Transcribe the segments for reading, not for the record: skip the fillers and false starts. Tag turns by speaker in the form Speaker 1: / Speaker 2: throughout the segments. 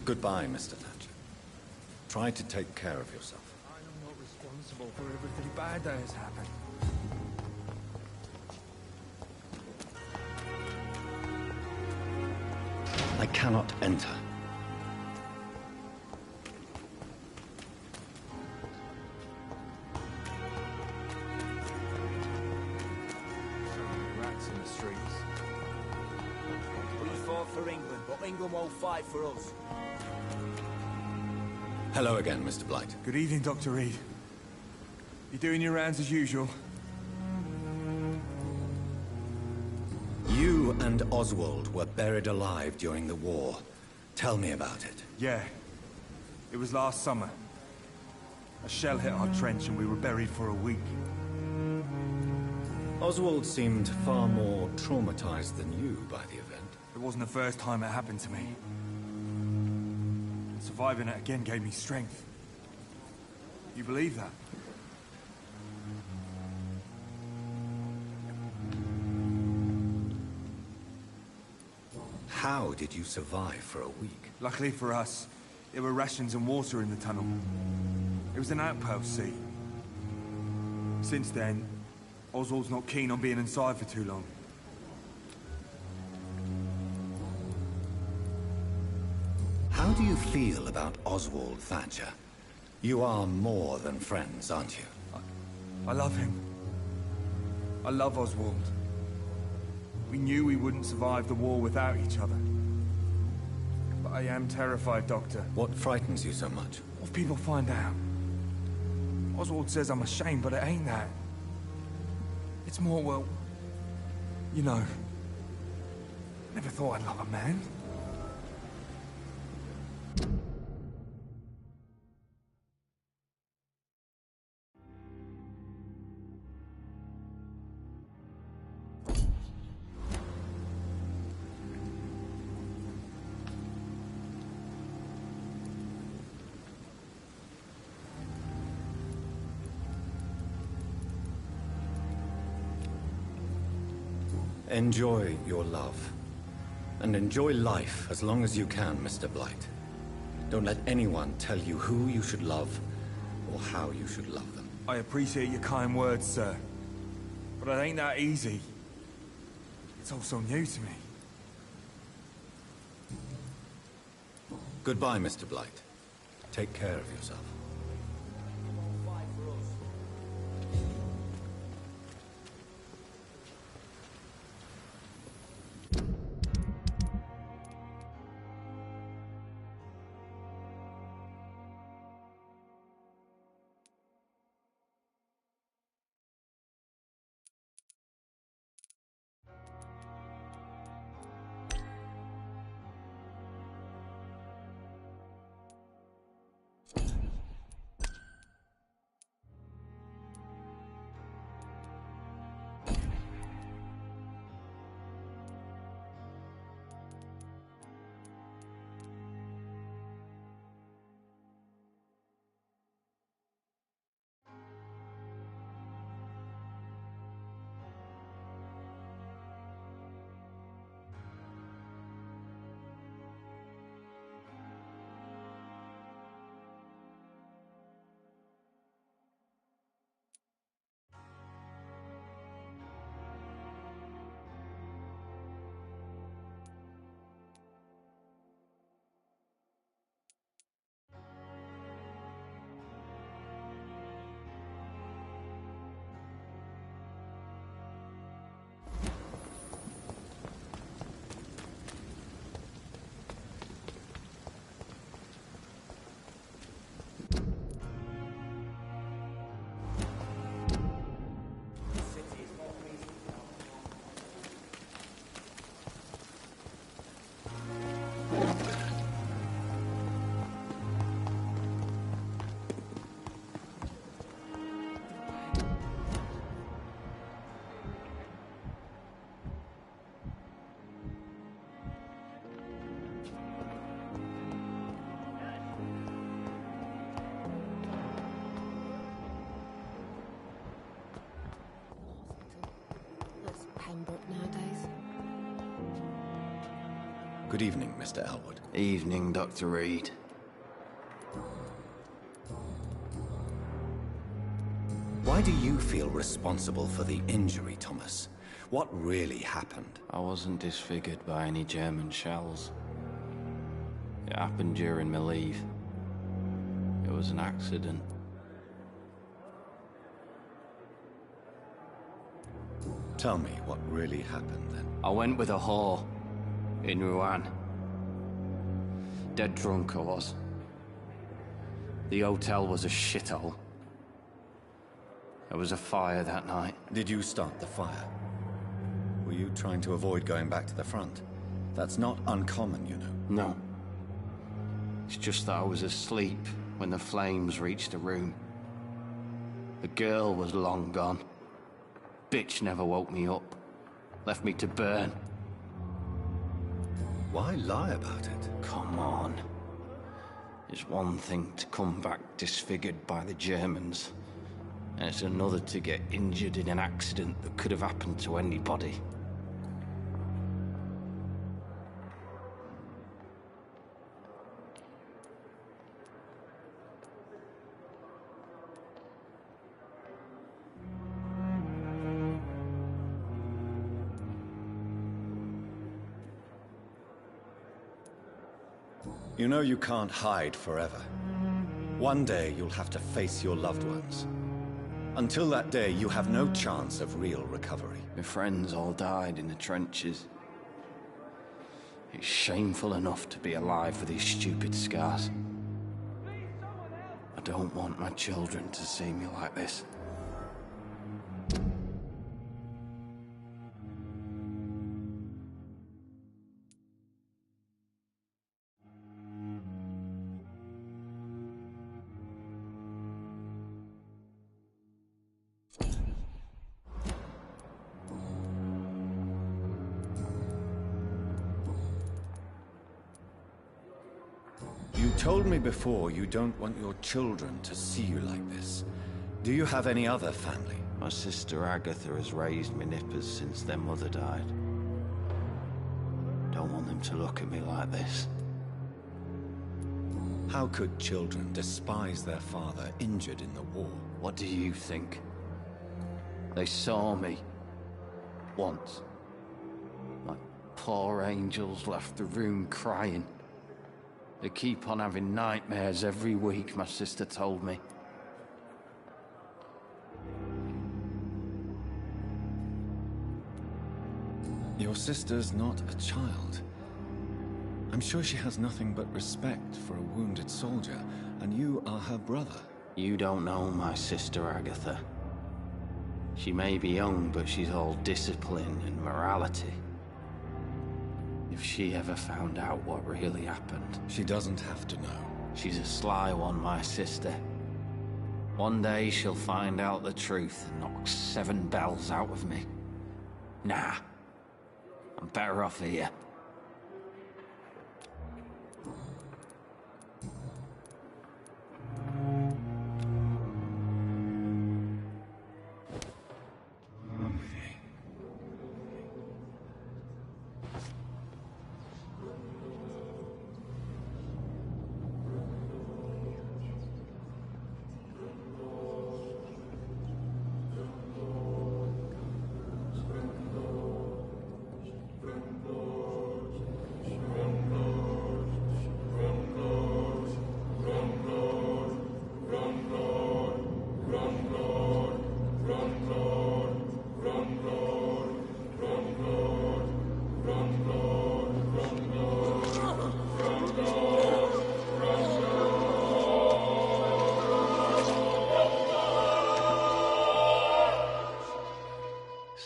Speaker 1: Goodbye, Mr. Thatcher. Try to take care of yourself.
Speaker 2: I'm not responsible for everything bad that has happened.
Speaker 1: I cannot enter.
Speaker 2: So many rats in the streets.
Speaker 3: We fought for England, but England won't fight for us.
Speaker 1: Hello again, Mr. Blight.
Speaker 2: Good evening, Dr. Reed. You doing your rounds as usual?
Speaker 1: You and Oswald were buried alive during the war. Tell me about it.
Speaker 2: Yeah. It was last summer. A shell hit our trench and we were buried for a week.
Speaker 1: Oswald seemed far more traumatized than you by the event.
Speaker 2: It wasn't the first time it happened to me. Surviving it again gave me strength. You believe that?
Speaker 1: How did you survive for a week?
Speaker 2: Luckily for us, there were rations and water in the tunnel. It was an outpost, see. Since then, Oswald's not keen on being inside for too long.
Speaker 1: How do you feel about Oswald Thatcher? You are more than friends, aren't you?
Speaker 2: I love him. I love Oswald. We knew we wouldn't survive the war without each other. But I am terrified, Doctor.
Speaker 1: What frightens you so much?
Speaker 2: What if people find out? Oswald says I'm ashamed, but it ain't that. It's more, well, you know, never thought I'd love a man.
Speaker 1: Enjoy your love. And enjoy life as long as you can, Mr. Blight. Don't let anyone tell you who you should love or how you should love them.
Speaker 2: I appreciate your kind words, sir. But it ain't that easy. It's all so new to me.
Speaker 1: Goodbye, Mr. Blight. Take care of yourself.
Speaker 3: Fight for us.
Speaker 1: Good evening, Mr. Elwood.
Speaker 4: Evening, Dr. Reed.
Speaker 1: Why do you feel responsible for the injury, Thomas? What really happened?
Speaker 4: I wasn't disfigured by any German shells. It happened during my leave. It was an accident.
Speaker 1: Tell me what really happened then.
Speaker 4: I went with a whore in Rouen. Dead drunk I was. The hotel was a shithole. There was a fire that night.
Speaker 1: Did you start the fire? Were you trying to avoid going back to the front? That's not uncommon, you know.
Speaker 4: No. It's just that I was asleep when the flames reached the room. The girl was long gone. Bitch never woke me up. Left me to burn.
Speaker 1: Why lie about it?
Speaker 4: Come on. It's one thing to come back disfigured by the Germans, and it's another to get injured in an accident that could have happened to anybody.
Speaker 1: You know you can't hide forever. One day you'll have to face your loved ones. Until that day, you have no chance of real recovery.
Speaker 4: My friends all died in the trenches. It's shameful enough to be alive with these stupid scars. I don't want my children to see me like this.
Speaker 1: You told me before you don't want your children to see you like this. Do you have any other family?
Speaker 4: My sister Agatha has raised me nippers since their mother died. Don't want them to look at me like this.
Speaker 1: How could children despise their father injured in the war?
Speaker 4: What do you think? They saw me. Once. My poor angels left the room crying. They keep on having nightmares every week, my sister told me.
Speaker 1: Your sister's not a child. I'm sure she has nothing but respect for a wounded soldier, and you are her brother.
Speaker 4: You don't know my sister Agatha. She may be young, but she's all discipline and morality. If she ever found out what really happened...
Speaker 1: She doesn't have to know.
Speaker 4: She's a sly one, my sister. One day she'll find out the truth and knock 7 bells out of me. Nah. I'm better off here.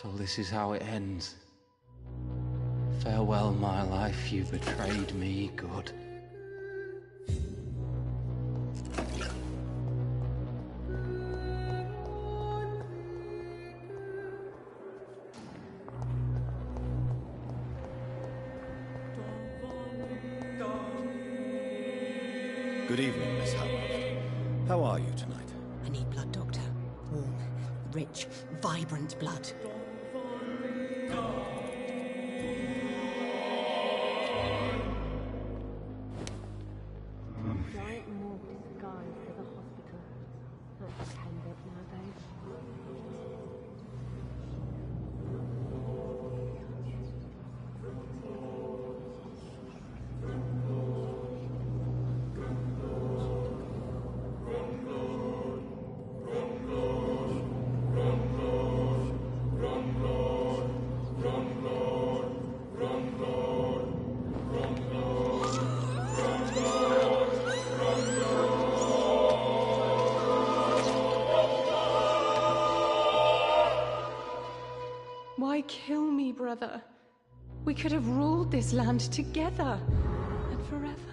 Speaker 4: So this is how it ends. Farewell, my life, you betrayed me, good.
Speaker 1: Good evening, Miss Howard. How are you tonight?
Speaker 5: I need blood, Doctor. Warm, rich, vibrant blood.
Speaker 6: Why kill me, brother? We could have ruled this land together and forever.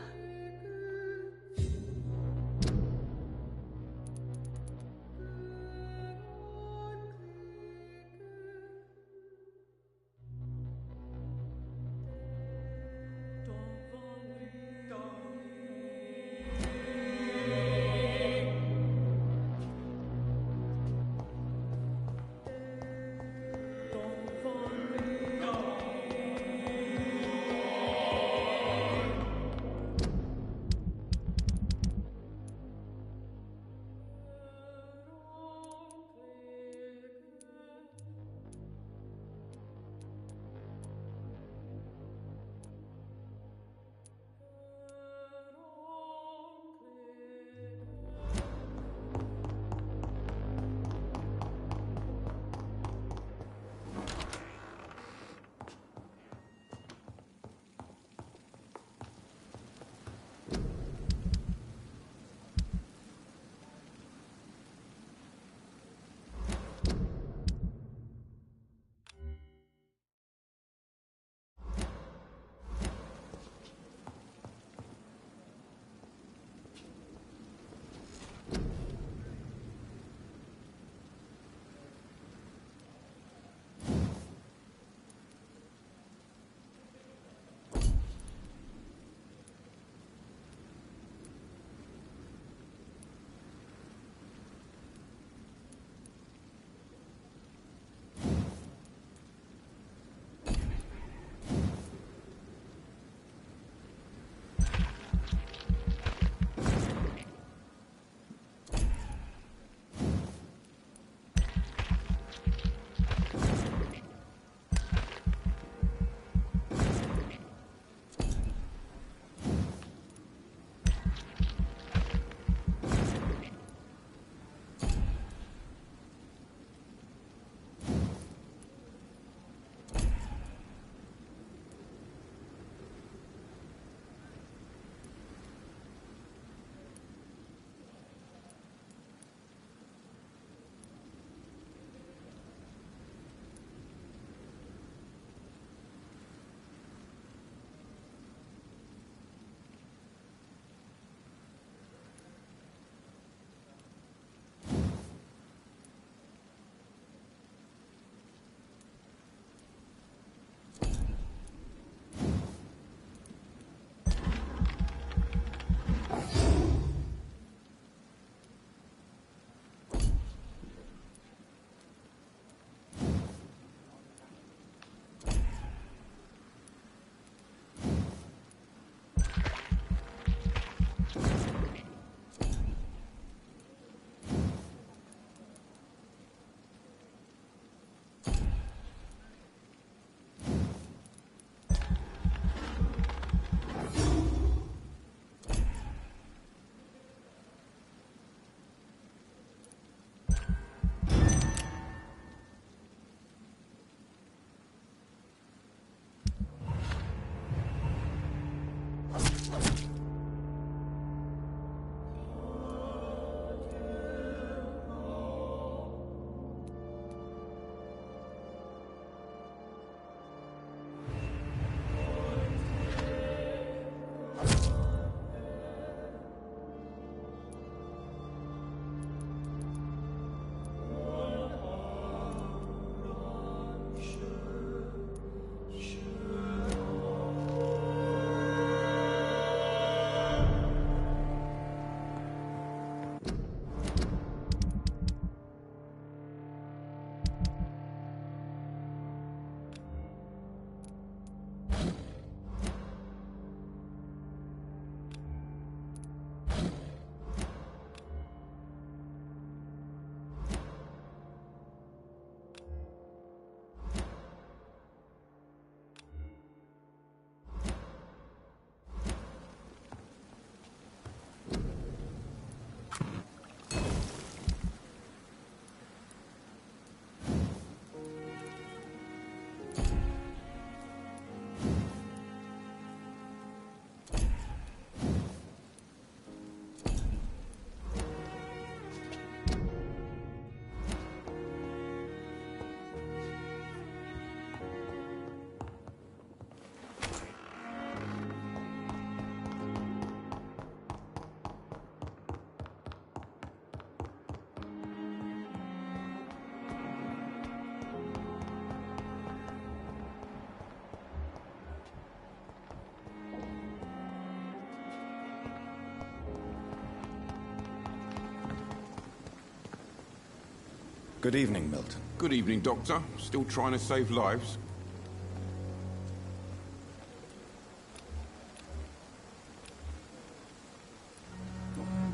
Speaker 1: Good evening, Milton.
Speaker 7: Good evening, Doctor. Still trying to save lives?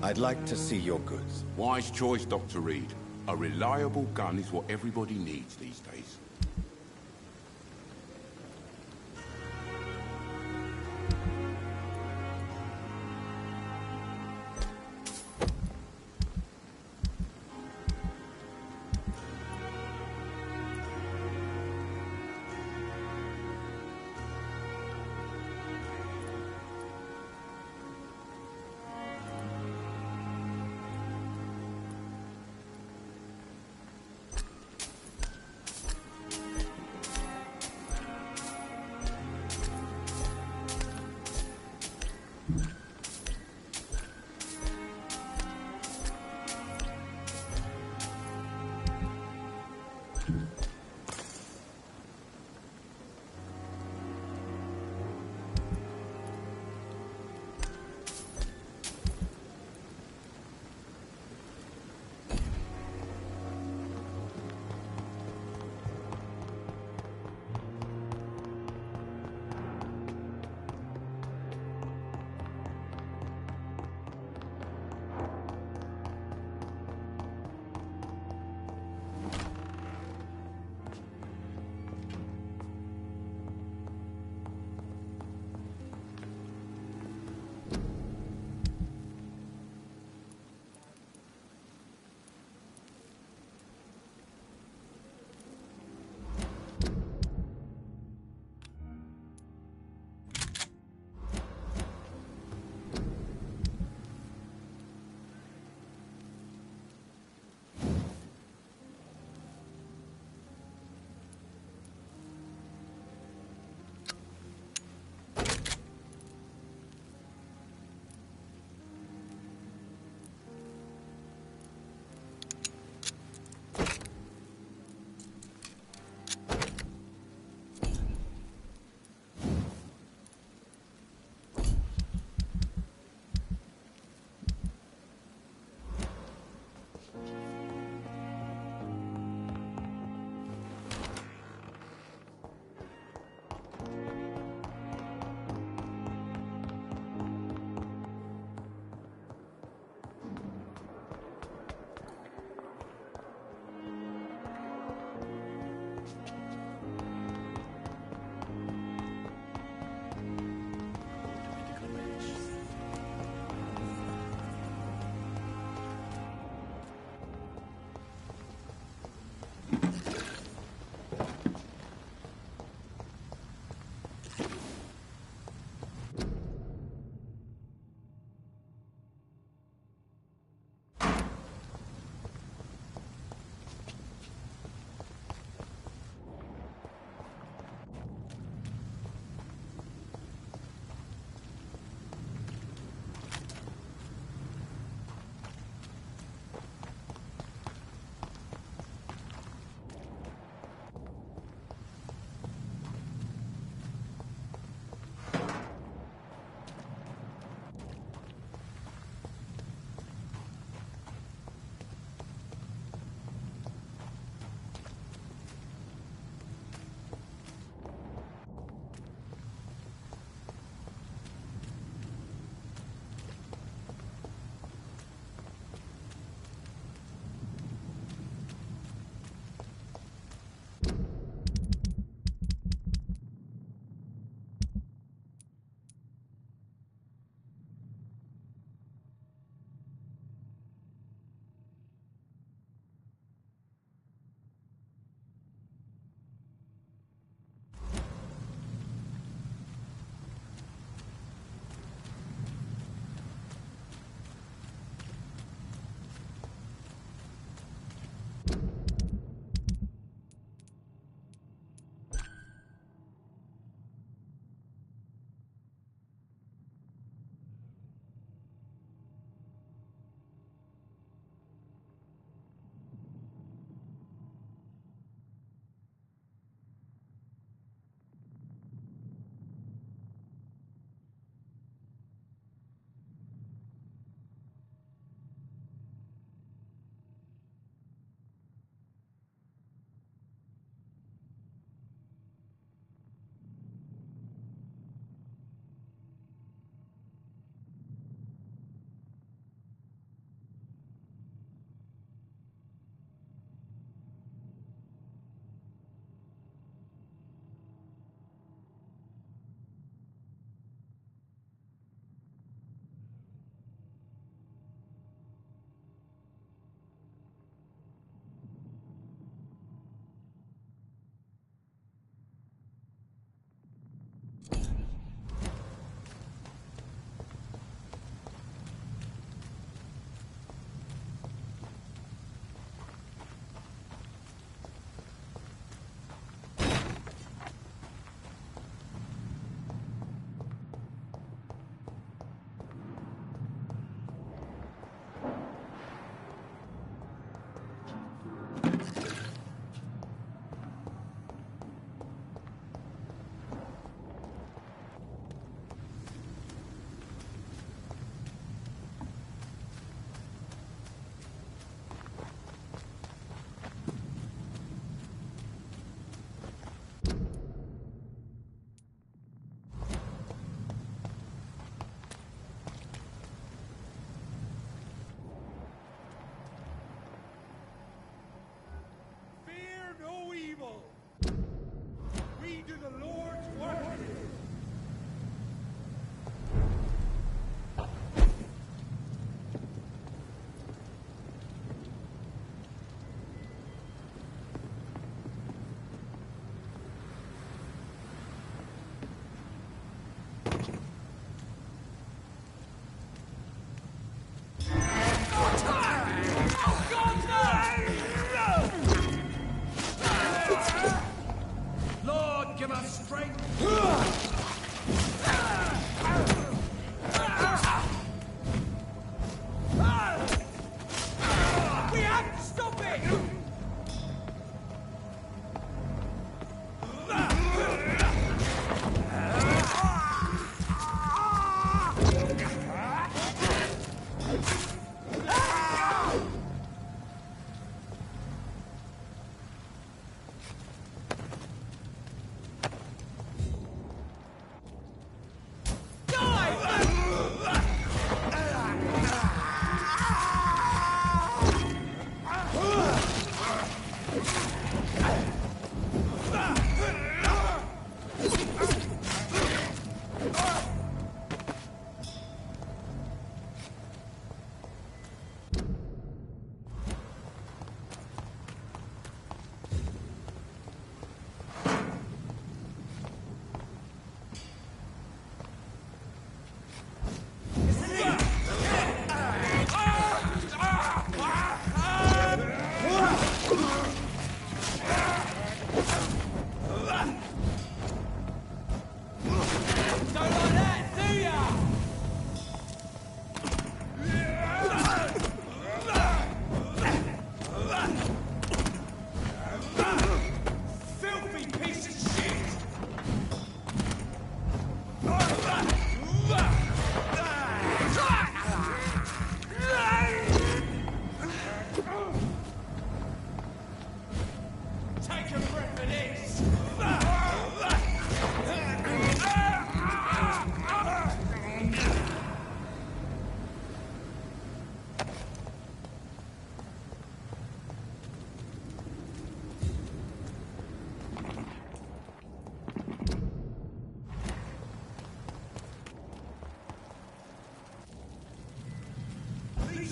Speaker 1: I'd like to see your goods.
Speaker 7: Wise choice, Dr. Reed. A reliable gun is what everybody needs these days.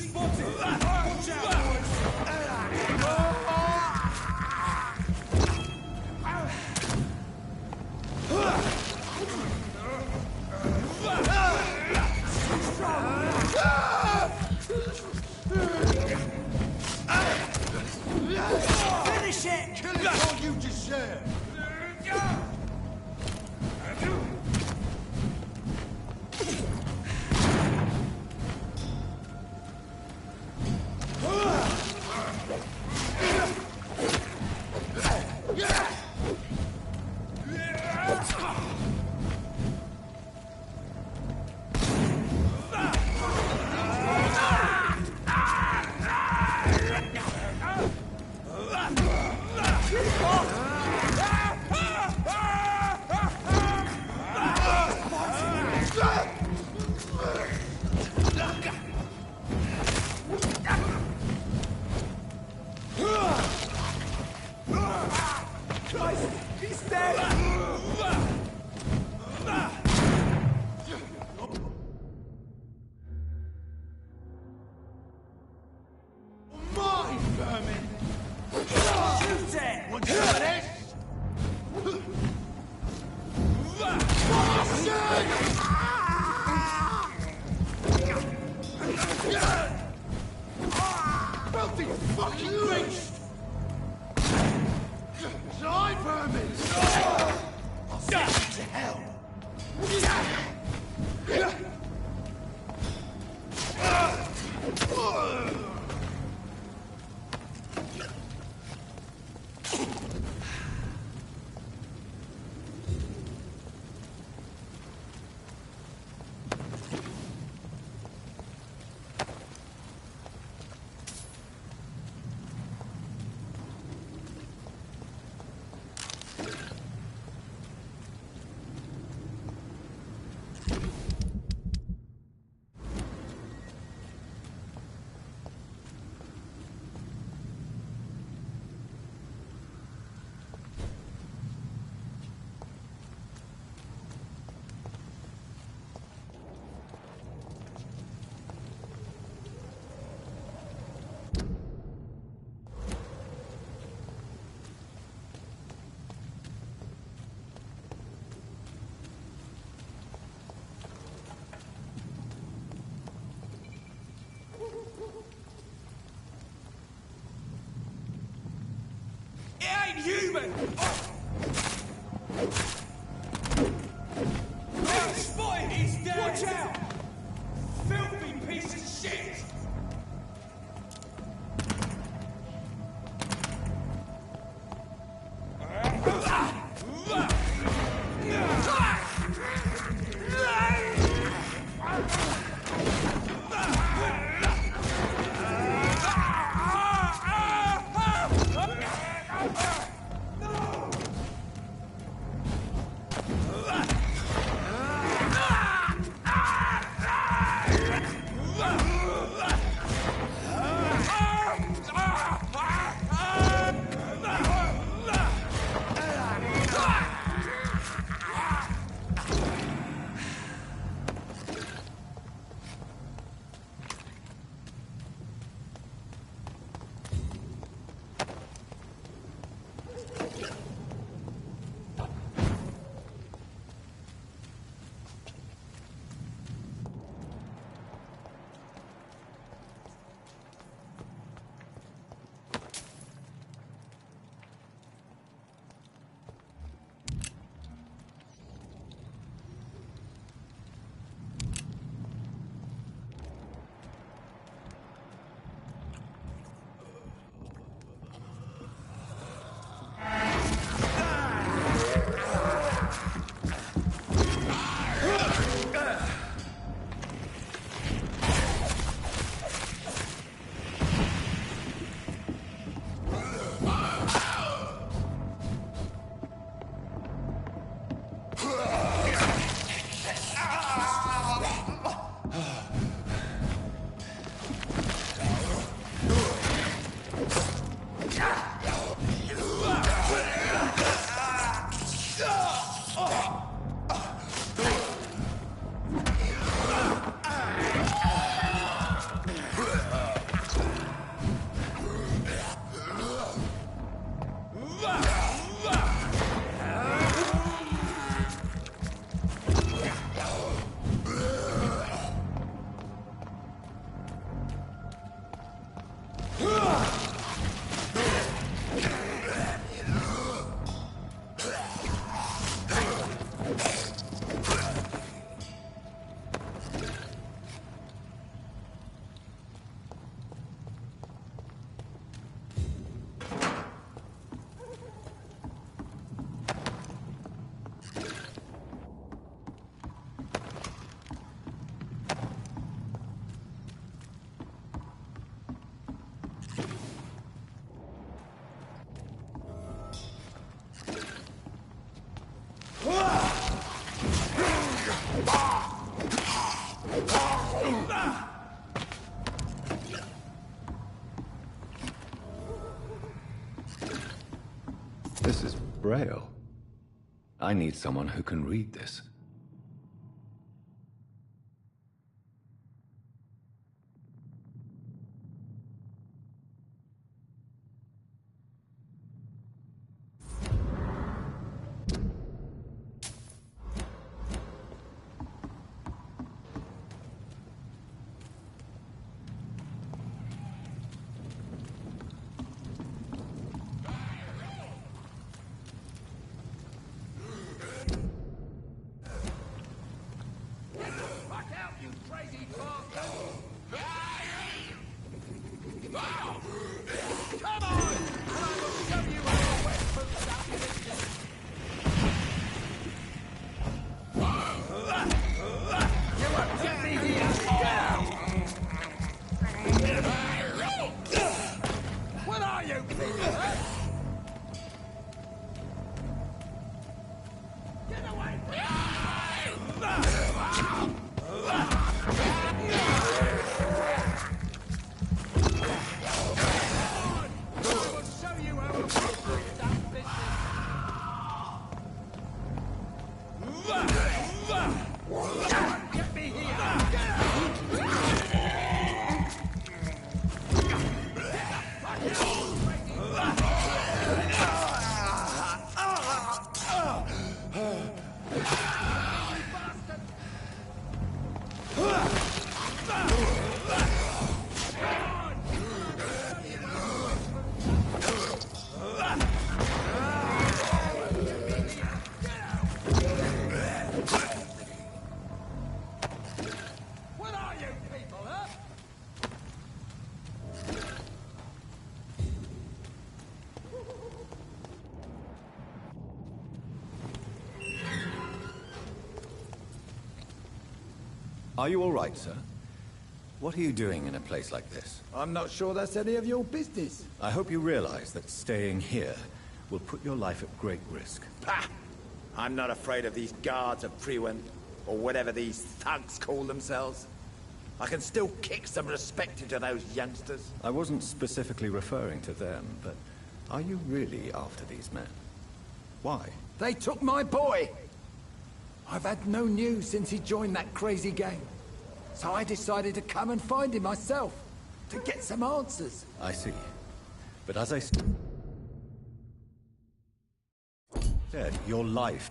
Speaker 2: Spotted! Watch out, boys!
Speaker 3: Finish it!
Speaker 2: Kill it or you deserve!
Speaker 3: He's dead!
Speaker 2: My vermin!
Speaker 3: Shoot it!
Speaker 2: Want some of this? Filthy fucking beast! Die, vermin! I'll send you to hell!
Speaker 1: This is Braille. I need someone who can read this. Are you all right, sir? What are you doing in a place like this?
Speaker 3: I'm not sure that's any of your business.
Speaker 1: I hope you realize that staying here will put your life at great risk.
Speaker 3: Pah! I'm not afraid of these guards of Priwen, or whatever these thugs call themselves. I can still kick some respect into those youngsters.
Speaker 1: I wasn't specifically referring to them, but are you really after these men? Why?
Speaker 3: They took my boy! I've had no news since he joined that crazy gang. So I decided to come and find him myself, to get some answers.
Speaker 1: I see. But as I said, your life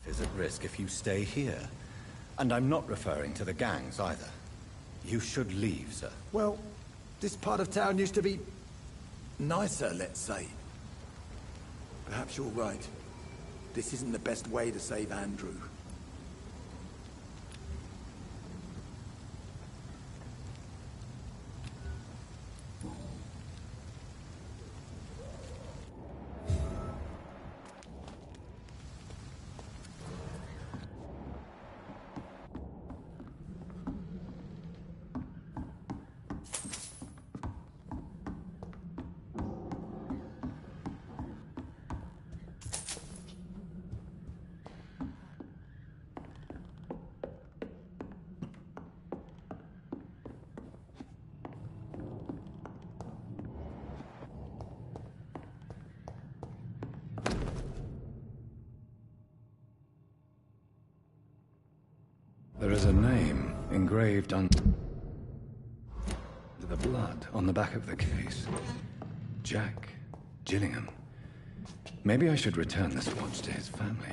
Speaker 1: is at risk if you stay here. And I'm not referring to the gangs either. You should leave, sir.
Speaker 3: Well, this part of town used to be nicer, let's say. Perhaps you're right. This isn't the best way to save Andrew.
Speaker 1: There is a name engraved on the blood on the back of the case. Jack Gillingham. Maybe I should return this watch to his family.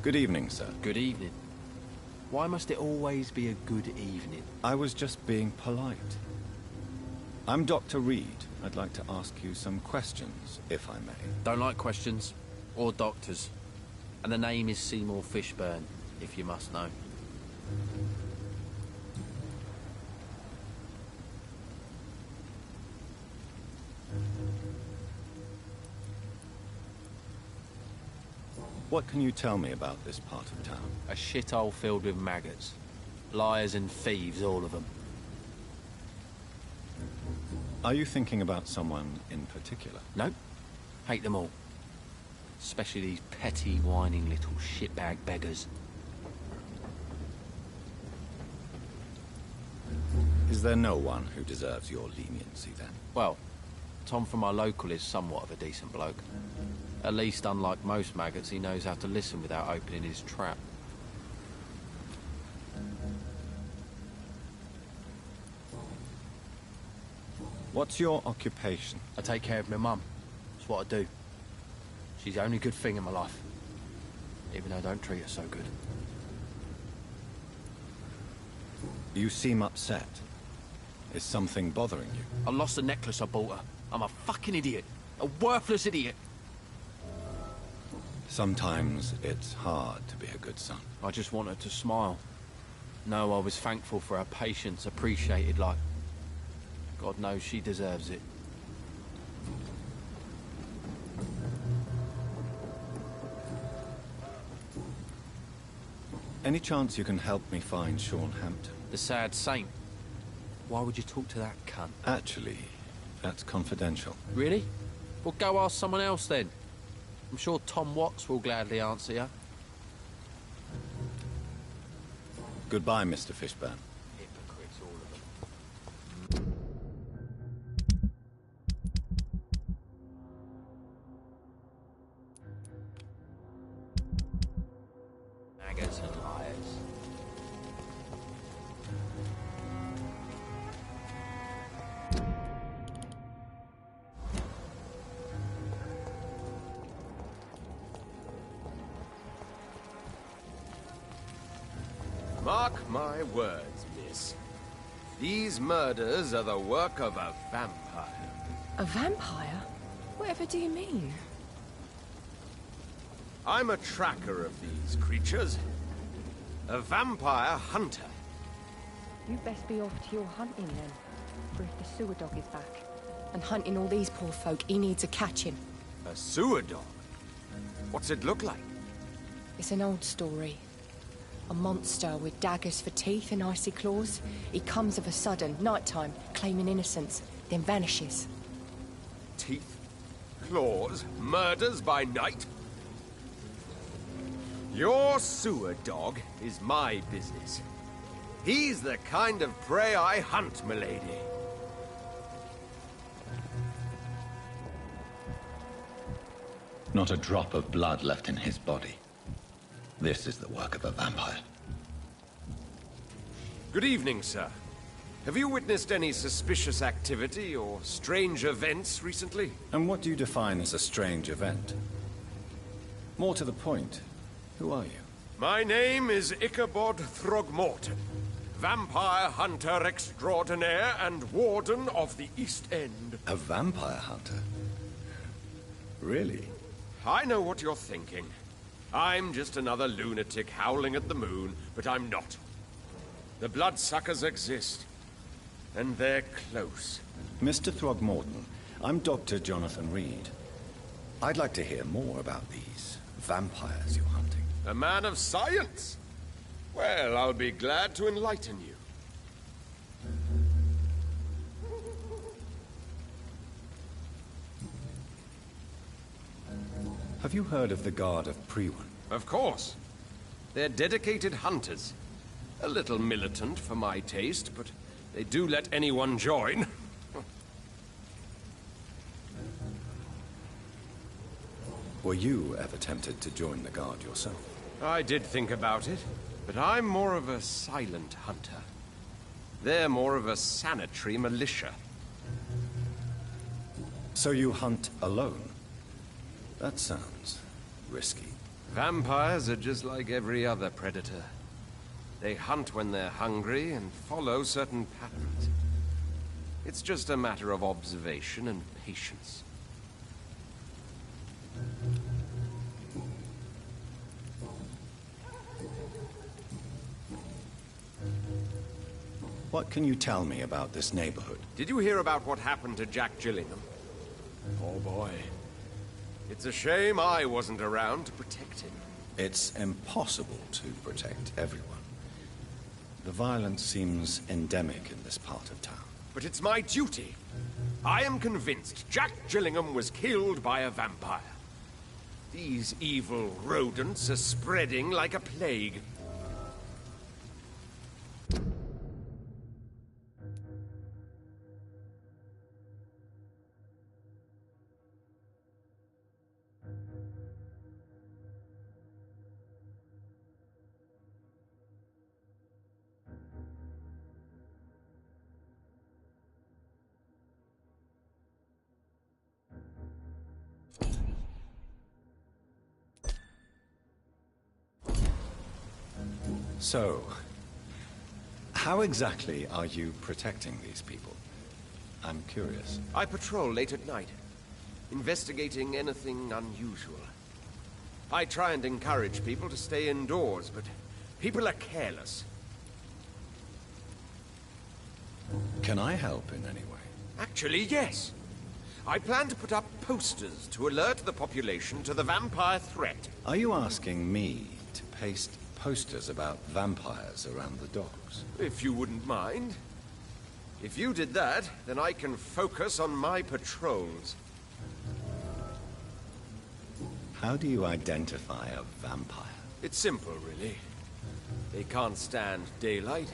Speaker 1: Good evening, sir.
Speaker 8: Good evening. Why must it always be a good evening?
Speaker 1: I was just being polite. I'm Dr. Reed. I'd like to ask you some questions, if I may.
Speaker 8: Don't like questions. Or doctors. And the name is Seymour Fishburne, if you must know.
Speaker 1: What can you tell me about this part of town?
Speaker 8: A shithole filled with maggots. Liars and thieves, all of them.
Speaker 1: Are you thinking about someone in particular?
Speaker 8: Nope. Hate them all. Especially these petty, whining little shitbag beggars.
Speaker 1: Is there no one who deserves your leniency, then?
Speaker 8: Well, Tom from our local is somewhat of a decent bloke. At least, unlike most maggots, he knows how to listen without opening his trap.
Speaker 1: What's your occupation?
Speaker 8: I take care of my mum. It's what I do. She's the only good thing in my life. Even though I don't treat her so good.
Speaker 1: You seem upset. Is something bothering you?
Speaker 8: I lost the necklace I bought her. I'm a fucking idiot. A worthless idiot.
Speaker 1: Sometimes it's hard to be a good son.
Speaker 8: I just want her to smile. No, I was thankful for her patience, appreciated like... God knows she deserves it.
Speaker 1: Any chance you can help me find Sean Hampton?
Speaker 8: The sad saint. Why would you talk to that cunt?
Speaker 1: Actually, that's confidential.
Speaker 8: Really? Well, go ask someone else then. I'm sure Tom Watts will gladly answer you.
Speaker 1: Goodbye, Mr. Fishburne.
Speaker 8: Hypocrites, all of them. Maggots and liars.
Speaker 9: Mark my words, miss. These murders are the work of a vampire.
Speaker 10: A vampire? Whatever do you mean?
Speaker 9: I'm a tracker of these creatures. A vampire hunter.
Speaker 10: You'd best be off to your hunting then. For if the sewer dog is back. And hunting all these poor folk, he needs a catching.
Speaker 9: A sewer dog? What's it look like?
Speaker 10: It's an old story. A monster with daggers for teeth and icy claws. He comes of a sudden, nighttime, claiming innocence, then vanishes.
Speaker 9: Teeth, claws, murders by night? Your sewer dog is my business. He's the kind of prey I hunt, milady.
Speaker 1: Not a drop of blood left in his body. This is the work of a vampire.
Speaker 9: Good evening, sir. Have you witnessed any suspicious activity or strange events recently?
Speaker 1: And what do you define as a strange event? More to the point, who are you?
Speaker 9: My name is Ichabod Throgmorton, vampire hunter extraordinaire and warden of the East End.
Speaker 1: A vampire hunter? Really?
Speaker 9: I know what you're thinking. I'm just another lunatic howling at the moon, but I'm not. The bloodsuckers exist, and they're close.
Speaker 1: Mr. Throgmorton, I'm Dr. Jonathan Reed. I'd like to hear more about these vampires you're hunting.
Speaker 9: A man of science? Well, I'll be glad to enlighten you.
Speaker 1: Have you heard of the Guard of Priwen?
Speaker 9: Of course. They're dedicated hunters. A little militant for my taste, but they do let anyone join.
Speaker 1: Were you ever tempted to join the Guard yourself?
Speaker 9: I did think about it, but I'm more of a silent hunter. They're more of a sanitary militia.
Speaker 1: So you hunt alone? That sounds risky.
Speaker 9: Vampires are just like every other predator. They hunt when they're hungry and follow certain patterns. It's just a matter of observation and patience.
Speaker 1: What can you tell me about this neighborhood?
Speaker 9: Did you hear about what happened to Jack Gillingham? Oh boy. It's a shame I wasn't around to protect him.
Speaker 1: It's impossible to protect everyone. The violence seems endemic in this part of town.
Speaker 9: But it's my duty. I am convinced Jack Gillingham was killed by a vampire. These evil rodents are spreading like a plague.
Speaker 1: So, how exactly are you protecting these people? I'm curious.
Speaker 9: I patrol late at night, investigating anything unusual. I try and encourage people to stay indoors, but people are careless.
Speaker 1: Can I help in any way?
Speaker 9: Actually, yes. I plan to put up posters to alert the population to the vampire threat.
Speaker 1: Are you asking me to paste posters about vampires around the docks?
Speaker 9: If you wouldn't mind. If you did that, then I can focus on my patrols.
Speaker 1: How do you identify a vampire?
Speaker 9: It's simple, really. They can't stand daylight.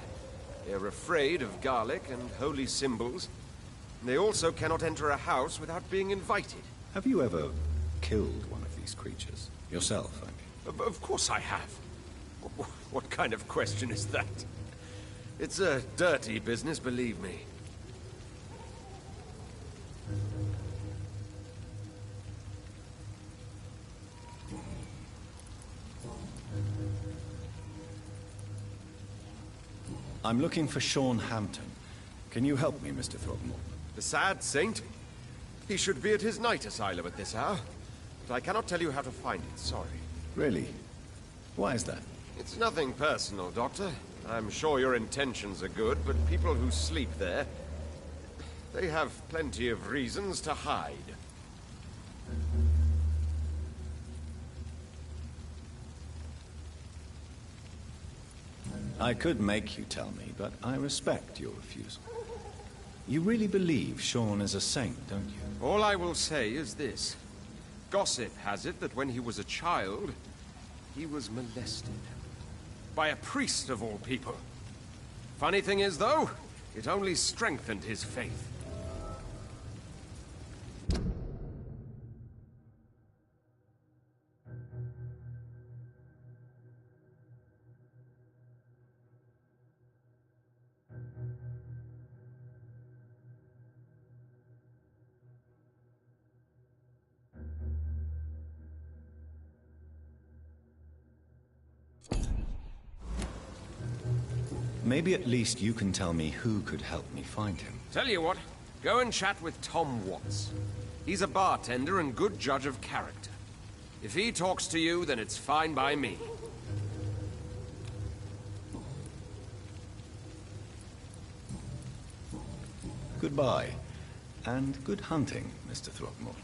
Speaker 9: They're afraid of garlic and holy symbols. They also cannot enter a house without being invited.
Speaker 1: Have you ever killed one of these creatures? Yourself, I mean.
Speaker 9: Of course I have. What kind of question is that? It's a dirty business, believe me.
Speaker 1: I'm looking for Sean Hampton. Can you help me, Mr. Throckmorton?
Speaker 9: The sad saint? He should be at his night asylum at this hour. But I cannot tell you how to find it, sorry.
Speaker 1: Really? Why is that?
Speaker 9: It's nothing personal, Doctor. I'm sure your intentions are good, but people who sleep there, they have plenty of reasons to hide.
Speaker 1: I could make you tell me, but I respect your refusal. You really believe Sean is a saint, don't you?
Speaker 9: All I will say is this. Gossip has it that when he was a child, he was molested. By a priest of all people. Funny thing is, though, it only strengthened his faith.
Speaker 1: Maybe at least you can tell me who could help me find him.
Speaker 9: Tell you what, go and chat with Tom Watts. He's a bartender and good judge of character. If he talks to you, then it's fine by me.
Speaker 1: Goodbye, and good hunting, Mr. Throckmorton.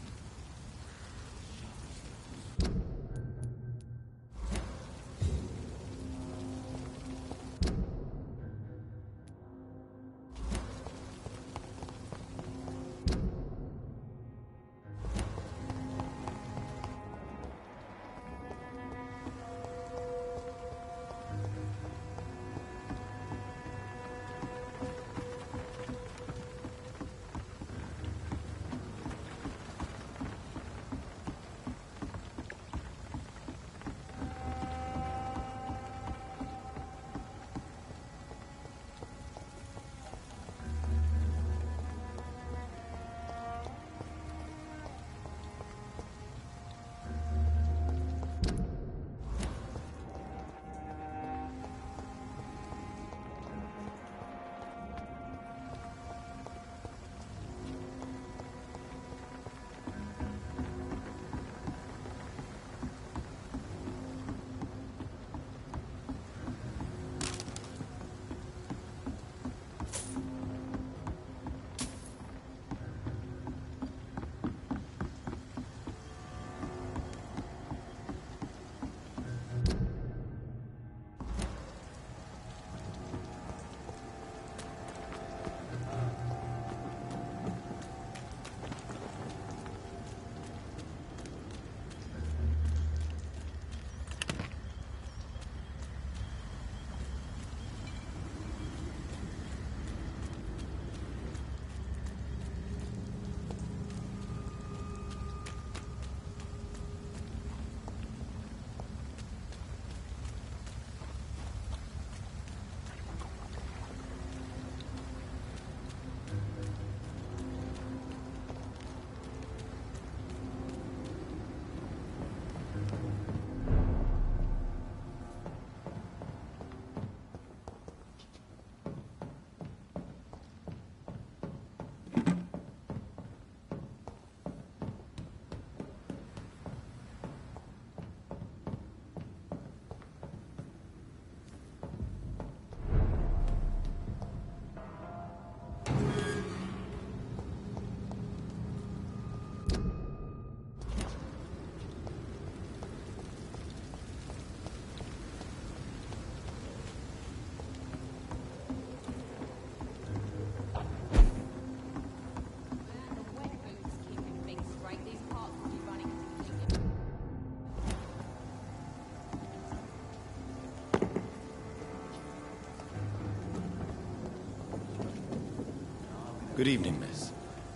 Speaker 1: Good evening, miss.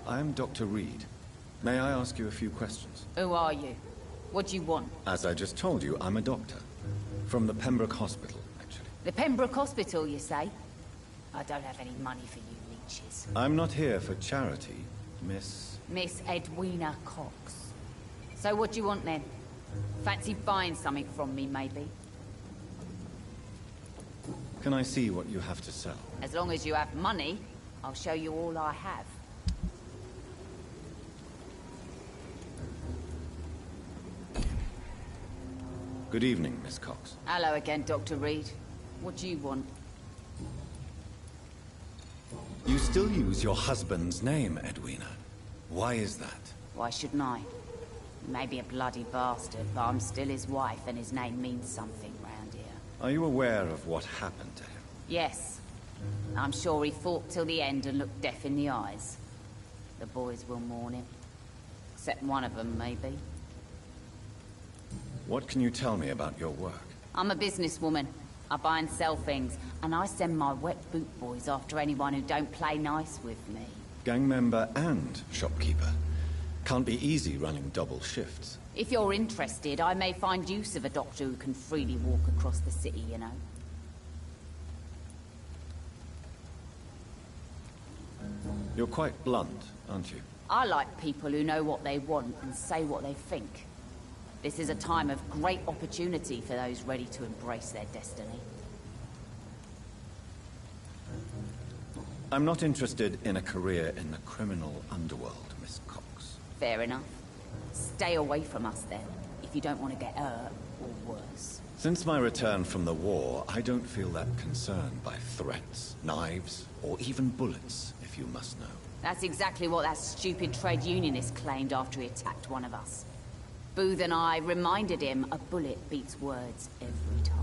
Speaker 1: I am Dr. Reed. May I ask you a few questions?
Speaker 11: Who are you? What do you want?
Speaker 1: As I just told you, I'm a doctor. From the Pembroke Hospital, actually.
Speaker 11: The Pembroke Hospital, you say? I don't have any money for you leeches.
Speaker 1: I'm not here for charity, Miss...
Speaker 11: Miss Edwina Cox. So what do you want then? Fancy buying something from me, maybe?
Speaker 1: Can I see what you have to sell?
Speaker 11: As long as you have money, I'll show you all I have.
Speaker 1: Good evening, Miss Cox.
Speaker 11: Hello again, Dr. Reed. What do you want?
Speaker 1: You still use your husband's name, Edwina. Why is that?
Speaker 11: Why shouldn't I? He may be a bloody bastard, but I'm still his wife, and his name means something round here.
Speaker 1: Are you aware of what happened to him?
Speaker 11: Yes. I'm sure he fought till the end and looked death in the eyes. The boys will mourn him. Except one of them, maybe.
Speaker 1: What can you tell me about your work?
Speaker 11: I'm a businesswoman. I buy and sell things, and I send my wet boot boys after anyone who don't play nice with me.
Speaker 1: Gang member and shopkeeper. Can't be easy running double shifts.
Speaker 11: If you're interested, I may find use of a doctor who can freely walk across the city, you know.
Speaker 1: You're quite blunt, aren't you?
Speaker 11: I like people who know what they want and say what they think. This is a time of great opportunity for those ready to embrace their destiny.
Speaker 1: I'm not interested in a career in the criminal underworld, Miss Cox.
Speaker 11: Fair enough. Stay away from us then, if you don't want to get hurt or worse.
Speaker 1: Since my return from the war, I don't feel that concerned by threats, knives, or even bullets, if you must know.
Speaker 11: That's exactly what that stupid trade unionist claimed after he attacked one of us. Booth and I reminded him a bullet beats words every time.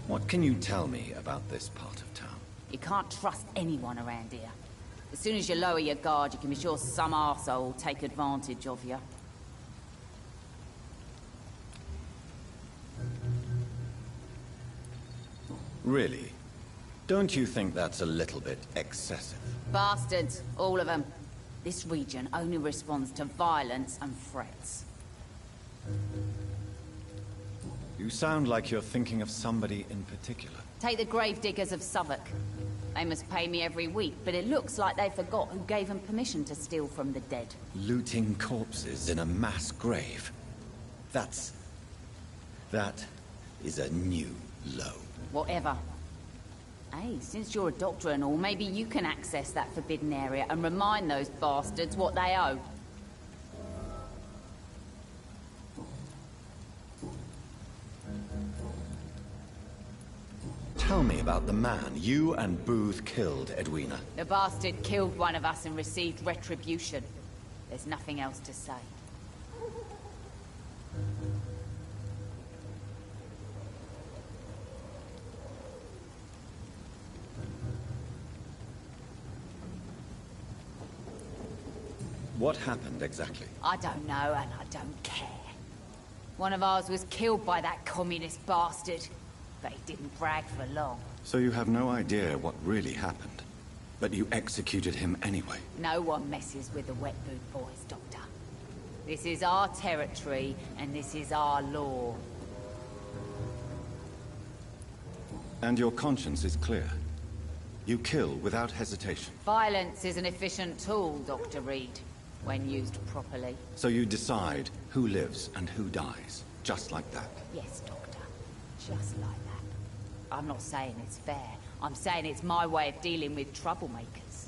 Speaker 1: What can you tell me about this part of town?
Speaker 11: You can't trust anyone around here. As soon as you lower your guard, you can be sure some arsehole will take advantage of you.
Speaker 1: Really? Don't you think that's a little bit excessive?
Speaker 11: Bastards, all of them. This region only responds to violence and threats.
Speaker 1: You sound like you're thinking of somebody in particular.
Speaker 11: Take the gravediggers of Southwark. They must pay me every week, but it looks like they forgot who gave them permission to steal from the dead.
Speaker 1: Looting corpses in a mass grave. That is a new low.
Speaker 11: Whatever. Hey, since you're a doctor and all, maybe you can access that forbidden area and remind those bastards what they owe.
Speaker 1: Tell me about the man you and Booth killed, Edwina.
Speaker 11: The bastard killed one of us and received retribution. There's nothing else to say.
Speaker 1: What happened exactly?
Speaker 11: I don't know, and I don't care. One of ours was killed by that communist bastard, but he didn't brag for long.
Speaker 1: So you have no idea what really happened, but you executed him anyway.
Speaker 11: No one messes with the wet boot boys, Doctor. This is our territory, and this is our law.
Speaker 1: And your conscience is clear. You kill without hesitation.
Speaker 11: Violence is an efficient tool, Dr. Reed, when used properly.
Speaker 1: So you decide who lives and who dies, just like that?
Speaker 11: Yes, Doctor. Just like that. I'm not saying it's fair. I'm saying it's my way of dealing with troublemakers.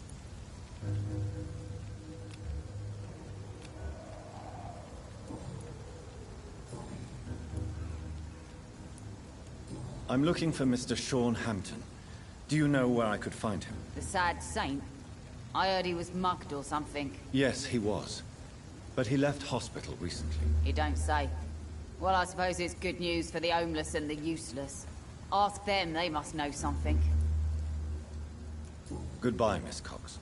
Speaker 1: I'm looking for Mr. Sean Hampton. Do you know where I could find him?
Speaker 11: The sad saint? I heard he was mugged or something.
Speaker 1: Yes, he was. But he left hospital recently.
Speaker 11: You don't say. Well, I suppose it's good news for the homeless and the useless. Ask them, they must know something.
Speaker 1: Goodbye, Miss Cox.